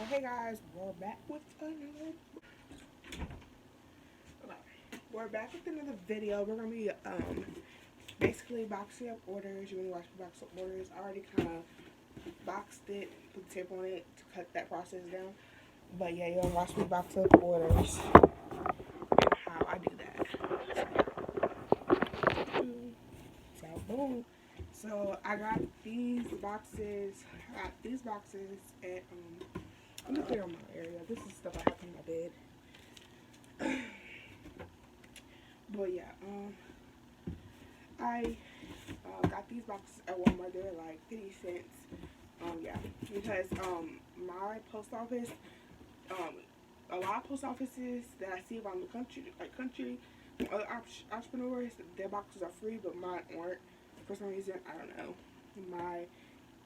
Hey guys, we're back with another. Okay, we're back with another video. We're gonna be basically boxing up orders. You're gonna watch me box up orders. I already kind of boxed it, put the tape on it to cut that process down. But yeah, you're gonna watch me box up orders and how I do that. So boom. So I got these boxes. At let me clear my area. This is stuff I have in my bed. But yeah, I got these boxes at Walmart. They're like 50 cents. Yeah, because my post office, um, a lot of post offices that I see around the country, other entrepreneurs, their boxes are free, but mine aren't. For some reason, I don't know. My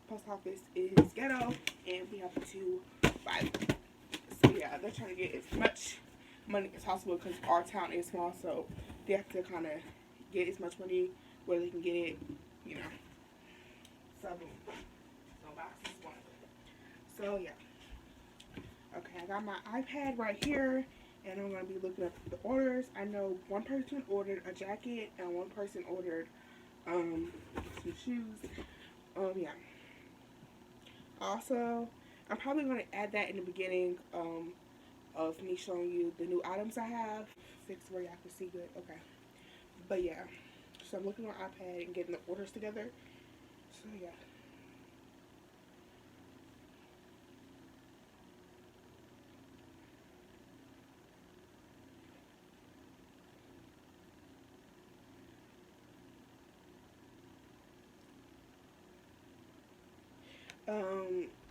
post office is ghetto, and we have to buy them. So yeah, they're trying to get as much money as possible because our town is small, so they have to kind of get as much money where they can get it, you know. So box is one. So yeah, okay, I got my iPad right here, and I'm gonna be looking up the orders. I know one person ordered a jacket and one person ordered some shoes. Yeah. Also, I'm probably gonna add that in the beginning of me showing you the new items I have. Fix where y'all can see good. Okay. But yeah, so I'm looking on iPad and getting the orders together. So yeah.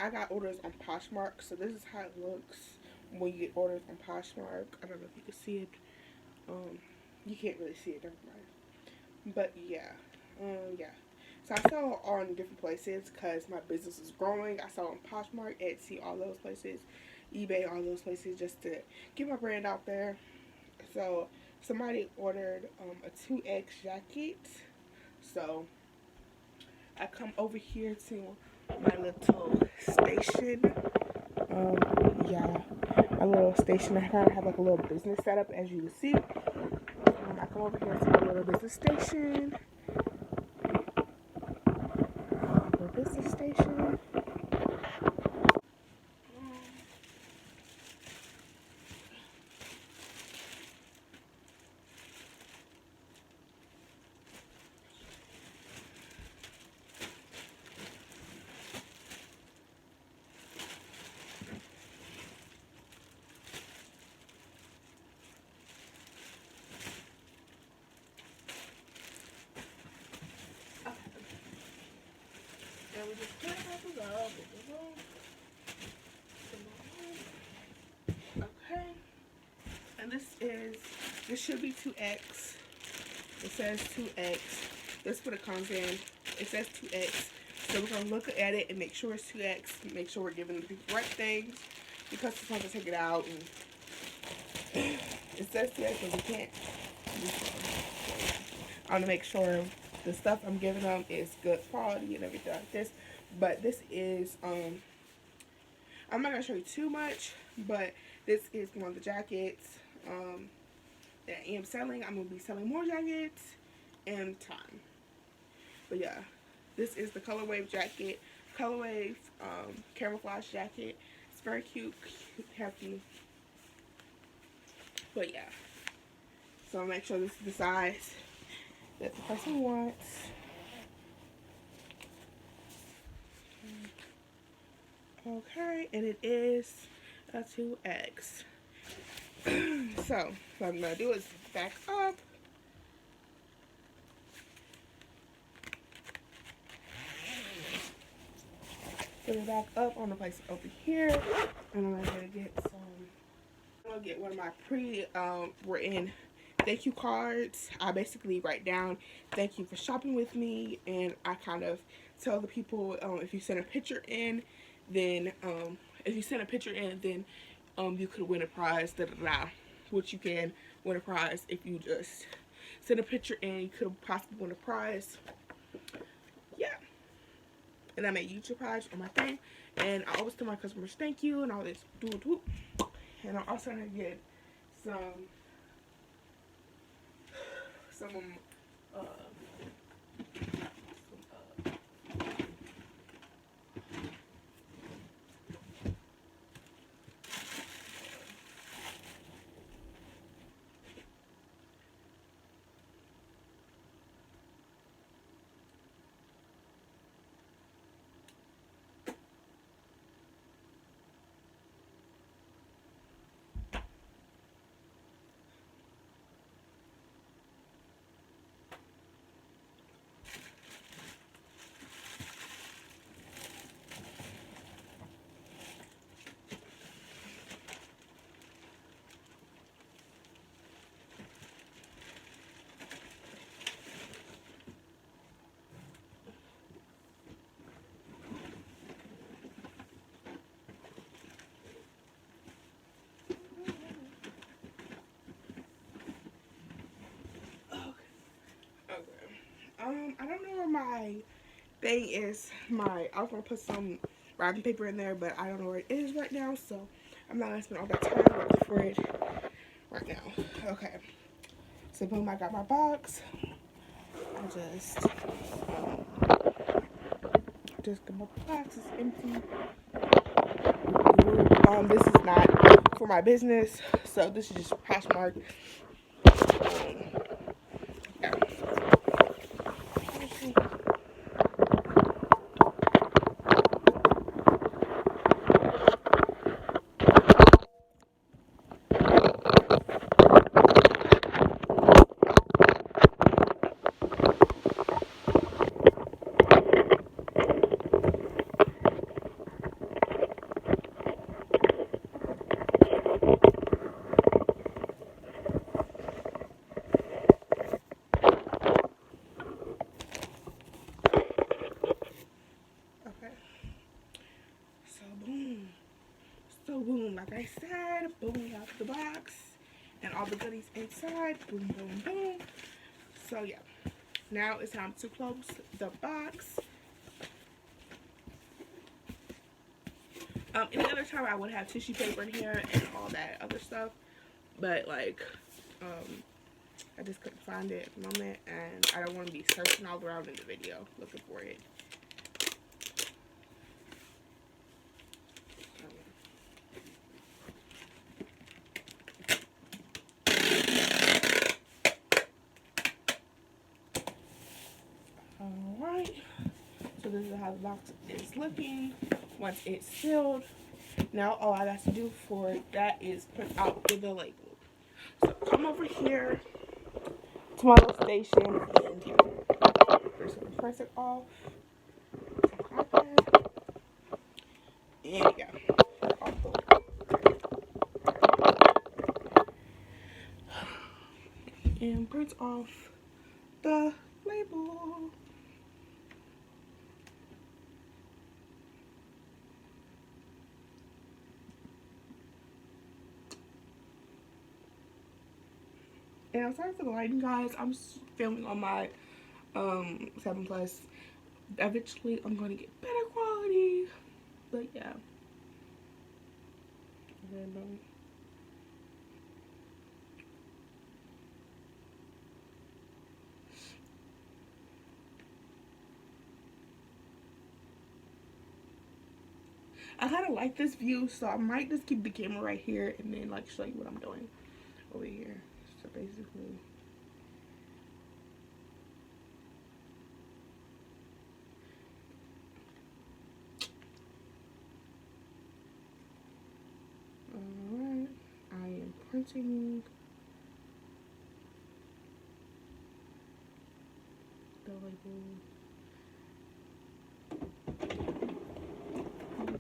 I got orders on Poshmark, so this is how it looks when you get orders on Poshmark. I don't know if you can see it. Um, you can't really see it, never mind. But yeah, yeah. So I sell on different places because my business is growing. I sell on Poshmark, Etsy, all those places, eBay, all those places, just to get my brand out there. So somebody ordered a 2X jacket. So I come over here to my little station. Um, yeah, my little station. I kind of have like a little business setup, as you can see. I come over here to my little business station. The business station. And we just put it up. Okay. And this should be 2X. It says 2X. This is what it comes in. It says 2X. So we're going to look at it and make sure it's 2X. Make sure we're giving the people right things. Because it's supposed to take it out. And it says 2X, but we can't. I want to make sure the stuff I'm giving them is good quality and everything like this. But this is, I'm not going to show you too much. But this is one of the jackets that I am selling. I'm going to be selling more jackets in time. But yeah, this is the Color Wave jacket. Color Wave camouflage jacket. It's very cute, hefty. But yeah, so make sure this is the size that the person wants. Okay, and it is a 2X. So what I'm gonna do is back up. Put it back up on the place over here, and I'm gonna get some. I'm gonna get one of my written thank you cards. I basically write down thank you for shopping with me, and I kind of tell the people if you send a picture in, then you could win a prize. Da da da. Which you can win a prize if you just send a picture in. You could possibly win a prize. Yeah. and I made YouTube page on my thing. And I always tell my customers thank you and all this. And I'm also gonna get some some uh, I don't know where my thing is. I was gonna put some wrapping paper in there, but I don't know where it is right now, so I'm not gonna spend all that time looking for it right now. Okay. So boom, I got my box. I just got my box. It's empty. This is not for my business, so this is just Poshmark. Yeah. Okay. So boom, like I said, boom, we have the box and all the goodies inside. Boom, boom, boom. So yeah, now it's time to close the box. Any other time I would have tissue paper in here and all that other stuff, but like, I just couldn't find it at the moment, and I don't want to be searching all around in the video looking for it. Alright, so this is how the box is looking once it's sealed. Now all I got to do for that is print out the label. So come over here to my little station and first I'm gonna press it off. And yeah, off the label. And print off the label. And I'm sorry for the lighting, guys. I'm filming on my 7 Plus. Eventually, I'm going to get better quality. But yeah. I kind of like this view, so I might just keep the camera right here and then like show you what I'm doing over here. So basically, alright, I am printing the label.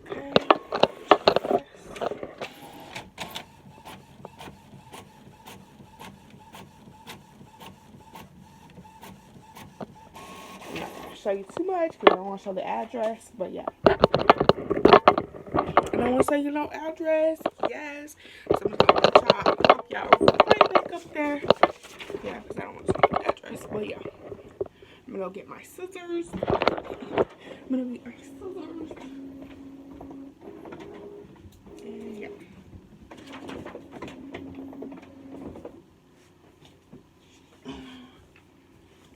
Okay. I'm not going to show you too much because I don't want to show the address, but yeah. I don't want to say you know address. Yes. So I'm going to pop y'all right back up there. Yeah, because I don't want to show you the address, but yeah. I'm gonna go get my scissors. I'm gonna get my scissors. And yeah.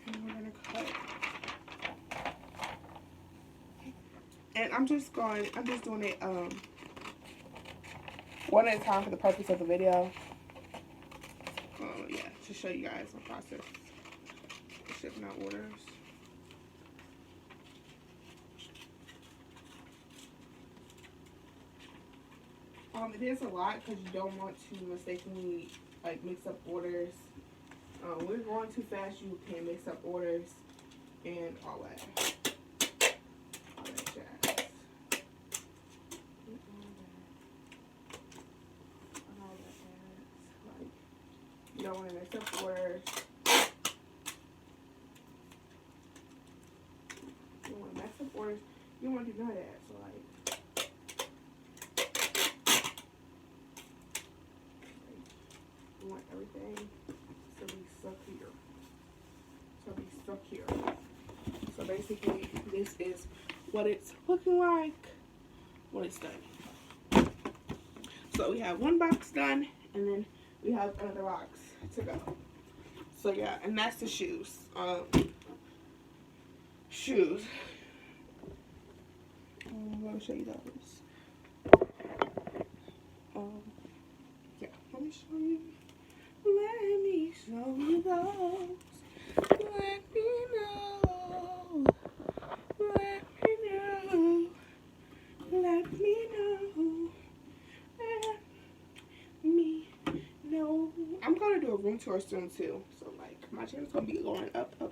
And we're gonna cut. And I'm just doing it one at a time for the purpose of the video. Yeah, to show you guys the process of shipping out orders. It is a lot because you don't want to mistakenly like mix up orders. When you're going too fast, you can mix up orders and all that jazz. Like, you don't want to mix up orders. You don't want to mess up orders. You don't want to do none of that. So like, you want everything to be stuck here. So basically, this is what it's looking like when it's done. So we have one box done, and then we have another box to go. So yeah, and that's the shoes. Shoes. I'm gonna show you those. Yeah, let me show you. Let me show you those. Let me know. Let me know. Let me know. Let me know. I'm gonna do a room tour soon too. So like my channel's gonna be going up. Yeah.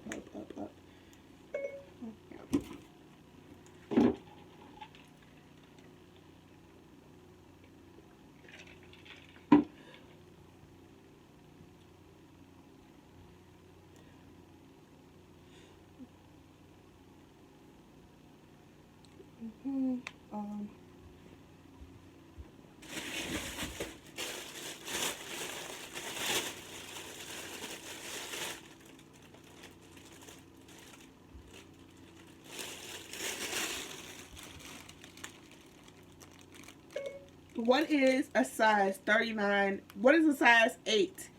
What is a size 39? What is a size 8?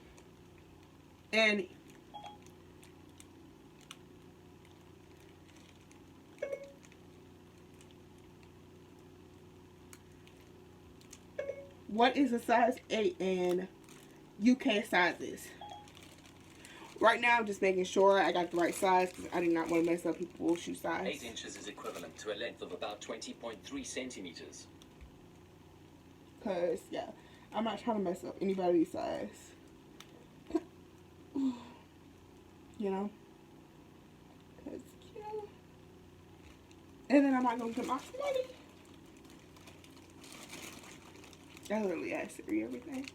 And what is a size 8 in UK sizes? Right now, I'm just making sure I got the right size because I do not want to mess up people's shoe size. 8 inches is equivalent to a length of about 20.3 centimeters. Because, yeah, I'm not trying to mess up anybody's size. You know? Because, yeah. And then I'm not going to get my money. I literally asked Siri everything.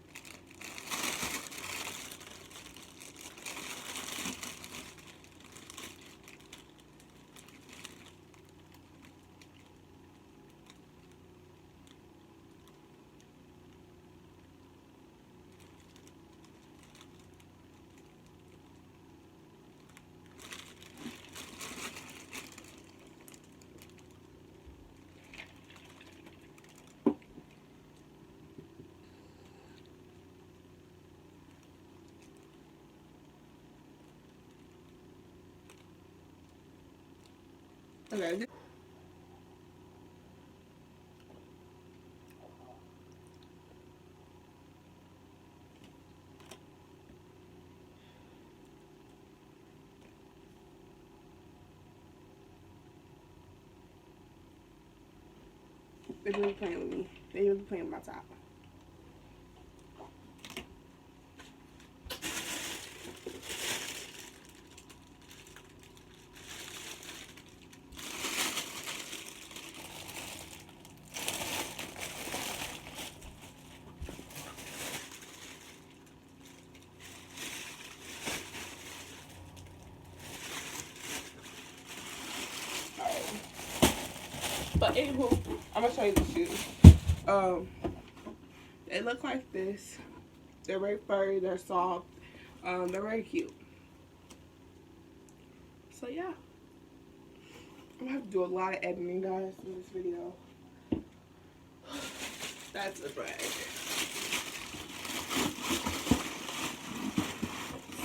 Okay. They're really playing with me. They're really playing with my top. But anywho, I'm gonna show you the shoes. They look like this. They're very furry. They're soft. They're very cute. So yeah, I'm gonna have to do a lot of editing, guys, in this video. That's a drag.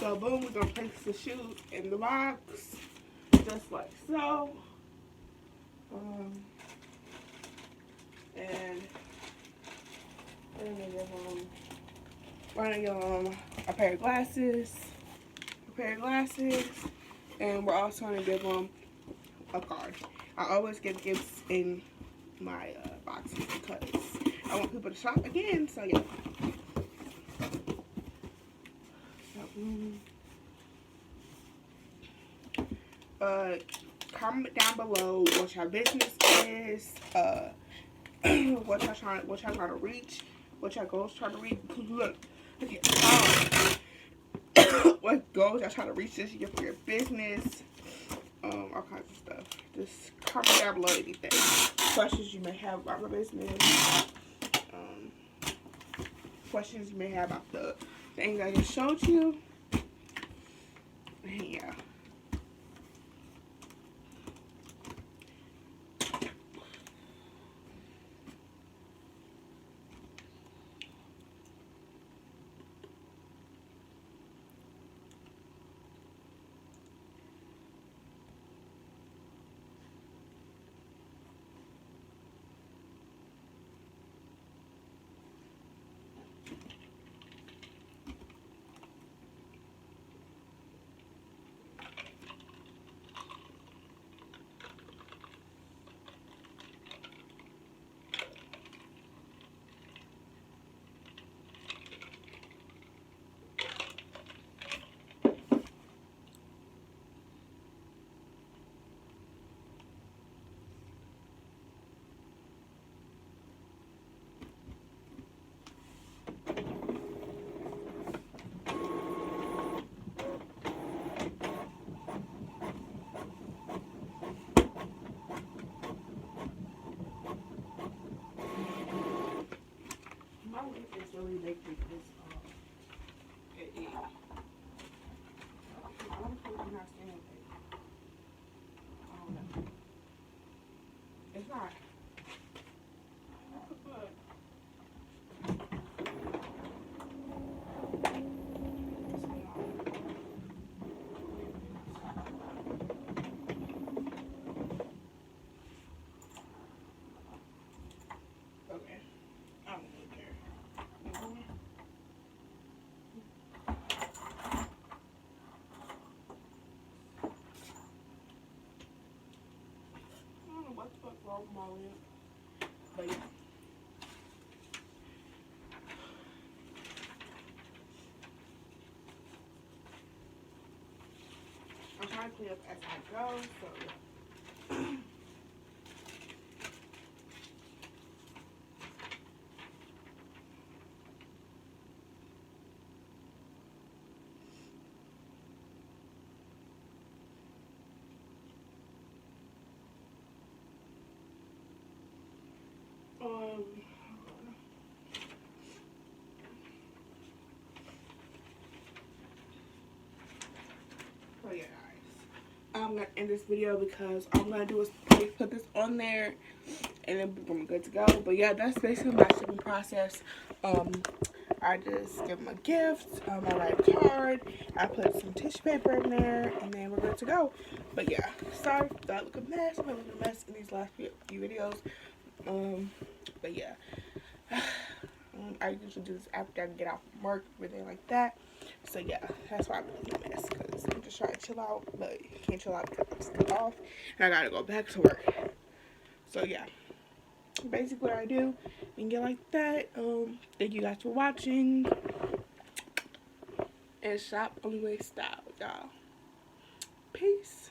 So boom, we're gonna place the shoe in the box, just like so. And we're gonna give a pair of glasses, and we're also gonna give them a card. I always give gifts in my boxes because I want people to shop again. So yeah. Comment down below what your business is, what y'all trying to reach, what your goals trying to reach. Look, okay, what goals y'all trying to reach this year for your business, all kinds of stuff. Just comment down below anything, questions you may have about my business, questions you may have about the things I just showed you. Yeah. My lip is really making me this it. I don't think I'm not saying it. I don't know. It's not. Look. Okay. I don't really care. I don't know what the fuck wrong with my lip. But yeah. I'm trying to clean up as I go, so so yeah, guys. I'm gonna end this video because all I'm gonna do is put this on there and then I'm good to go. But yeah, that's basically my shipping process. I just give them a gift, I write a card, I put some tissue paper in there, and then we're good to go. But yeah, sorry if that look a mess. I'm gonna look a mess in these last few videos. But yeah, I usually do this after I get off from work, everything like that. So yeah, that's why I'm looking a mess, because I'm just trying to chill out, but you can't chill out because I'm still off, and I gotta go back to work. So yeah, basically what I do and get like that. Thank you guys for watching, and shop only way style, y'all. Peace.